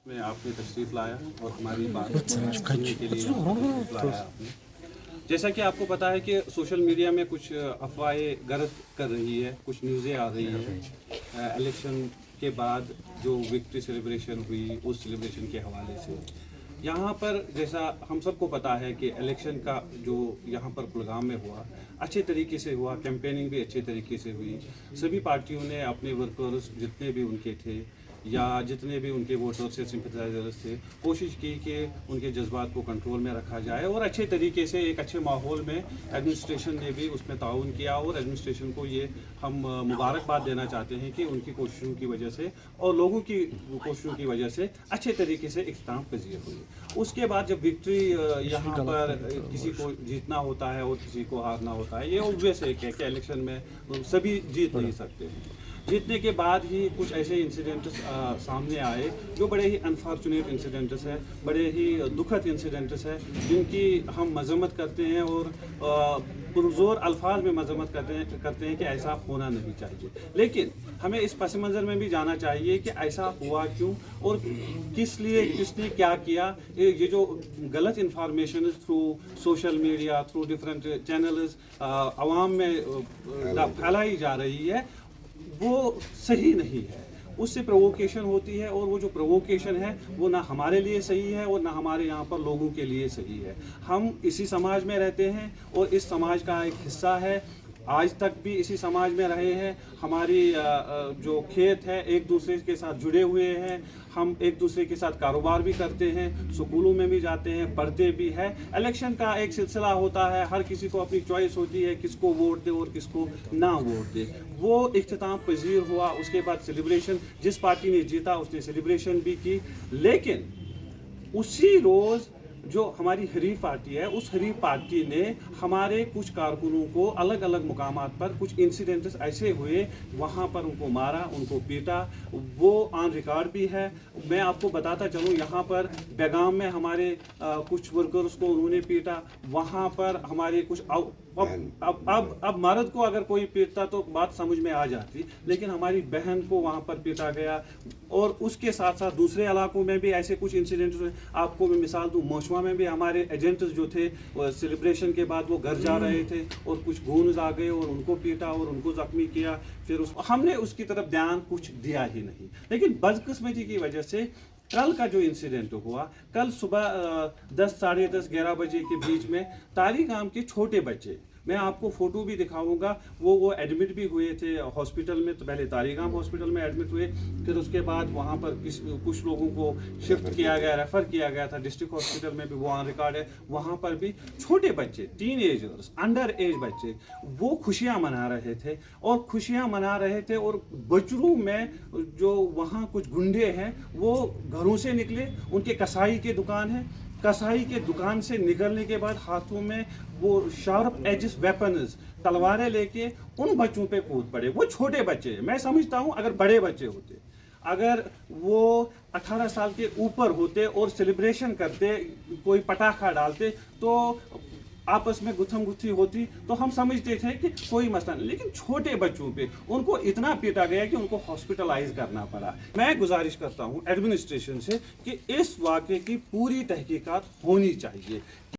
में आपने तशरीफ़ लाया और हमारी बात सुनने के लिए तशरीफ़ लाया आपने। जैसा कि आपको पता है कि सोशल मीडिया में कुछ अफवाहें गलत कर रही है, कुछ न्यूज़ें आ रही हैं इलेक्शन के बाद जो विक्ट्री सेलिब्रेशन हुई उस सेलिब्रेशन के हवाले से। यहाँ पर जैसा हम सबको पता है कि इलेक्शन का जो यहाँ पर कुलगाम में हुआ अच्छे तरीके से हुआ, कैंपेनिंग भी अच्छे तरीके से हुई। सभी पार्टियों ने अपने वर्कर्स जितने भी उनके थे या जितने भी उनके वोटर्स से सिंपथाइजर्स थे, कोशिश की कि उनके जज्बात को कंट्रोल में रखा जाए और अच्छे तरीके से एक अच्छे माहौल में एडमिनिस्ट्रेशन ने भी उसमें ताउन किया। और एडमिनिस्ट्रेशन को ये हम मुबारकबाद देना चाहते हैं कि उनकी कोशिशों की वजह से और लोगों की कोशिशों की वजह से अच्छे तरीके से इख्तिताम पजीर हुई। उसके बाद जब विक्ट्री यहाँ पर किसी को जीतना होता है और किसी को हारना होता है, ये ऑब्वियस है कि इलेक्शन में सभी जीत नहीं सकते हैं। जीतने के बाद ही कुछ ऐसे इंसिडेंट्स सामने आए जो बड़े ही अनफॉर्चुनेट इंसिडेंट्स हैं, बड़े ही दुखद इंसिडेंट्स हैं, जिनकी हम मजम्मत करते हैं और पुरजोर अल्फाज में मजम्मत करते हैं कि ऐसा होना नहीं चाहिए। लेकिन हमें इस पस मंज़र में भी जाना चाहिए कि ऐसा हुआ क्यों और किस लिए, किसने क्या किया। ये जो गलत information through social media, through different channels आवाम में फैलाई जा रही है, वो सही नहीं है। उससे प्रोवोकेशन होती है और वो जो प्रोवोकेशन है वो ना हमारे लिए सही है और ना हमारे यहाँ पर लोगों के लिए सही है। हम इसी समाज में रहते हैं और इस समाज का एक हिस्सा है, आज तक भी इसी समाज में रहे हैं। हमारी जो खेत है एक दूसरे के साथ जुड़े हुए हैं, हम एक दूसरे के साथ कारोबार भी करते हैं, स्कूलों में भी जाते हैं, पढ़ते भी हैं। इलेक्शन का एक सिलसिला होता है, हर किसी को अपनी चॉइस होती है किसको वोट दे और किसको ना वोट दे। वो इख्तिताम पजीर हुआ, उसके बाद सेलिब्रेशन, जिस पार्टी ने जीता उसने सेलिब्रेशन भी की। लेकिन उसी रोज़ जो हमारी हरीफ पार्टी है, उस हरीफ पार्टी ने हमारे कुछ कारकुनों को अलग अलग मुकामात पर कुछ इंसिडेंट्स ऐसे हुए, वहाँ पर उनको मारा, उनको पीटा, वो ऑन रिकॉर्ड भी है। मैं आपको बताता चलूँ, यहाँ पर बेगाम में हमारे कुछ वर्कर्स को उन्होंने पीटा, वहाँ पर हमारे कुछ अब मर्द को अगर कोई पीटता तो बात समझ में आ जाती, लेकिन हमारी बहन को वहाँ पर पीटा गया। और उसके साथ साथ दूसरे इलाकों में भी ऐसे कुछ इंसिडेंट्स हुए। आपको मैं मिसाल दूँ, मोशवा में भी हमारे एजेंट्स जो थे सेलिब्रेशन के बाद वो घर जा रहे थे और कुछ गूंज आ गए और उनको पीटा और उनको जख्मी किया। फिर हमने उसकी तरफ ध्यान कुछ दिया ही नहीं। लेकिन बदकिस्मती की वजह से कल का जो इंसिडेंट हुआ, कल सुबह 10, साढ़े 10, 11 बजे के बीच में तारीगाम के छोटे बच्चे, मैं आपको फ़ोटो भी दिखाऊंगा, वो एडमिट भी हुए थे हॉस्पिटल में। तो पहले तारीगाम हॉस्पिटल में एडमिट हुए, फिर उसके बाद वहाँ पर कुछ लोगों को शिफ्ट किया गया, रेफ़र किया गया था डिस्ट्रिक्ट हॉस्पिटल में भी, वो ऑन रिकॉर्ड है। वहाँ पर भी छोटे बच्चे, टीन एजर्स, अंडर एज बच्चे, वो खुशियाँ मना रहे थे और बजरू में जो वहाँ कुछ गुंडे हैं वो घरों से निकले, उनके कसाई की दुकान है, कसाई के दुकान से निकलने के बाद हाथों में वो शार्प एजिस वेपन्स, तलवारें लेके उन बच्चों पे कूद पड़े। वो छोटे बच्चे, मैं समझता हूँ अगर बड़े बच्चे होते, अगर वो 18 साल के ऊपर होते और सेलिब्रेशन करते, कोई पटाखा डालते तो आपस में गुत्थम गुत्थी होती तो हम समझते थे कि कोई मसला नहीं। लेकिन छोटे बच्चों पे उनको इतना पीटा गया कि उनको हॉस्पिटलाइज करना पड़ा। मैं गुजारिश करता हूं एडमिनिस्ट्रेशन से कि इस वाक़े की पूरी तहकीकात होनी चाहिए।